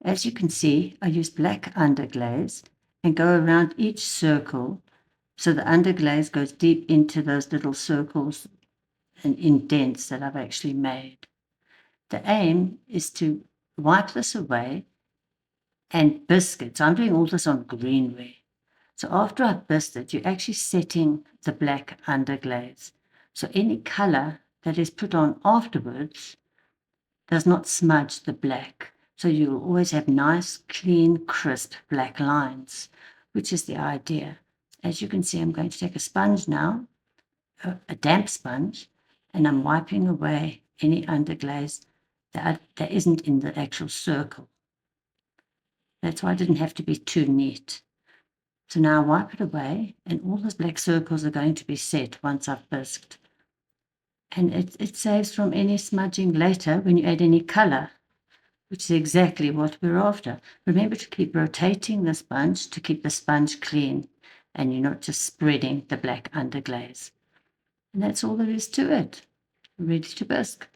As you can see, I use black underglaze and go around each circle so the underglaze goes deep into those little circles and indents that I've actually made. The aim is to wipe this away and bisque it. So I'm doing all this on Greenware. So after I've bisqued it, you're actually setting the black underglaze. So any color that is put on afterwards does not smudge the black. So you'll always have nice, clean, crisp black lines, which is the idea. As you can see, I'm going to take a sponge now, a damp sponge, and I'm wiping away any underglaze that isn't in the actual circle. That's why I didn't have to be too neat. So now I wipe it away, and all those black circles are going to be set once I've bisqued. And it saves from any smudging later when you add any color, which is exactly what we're after. Remember to keep rotating the sponge to keep the sponge clean, and you're not just spreading the black underglaze. And that's all there is to it. Ready to bisque.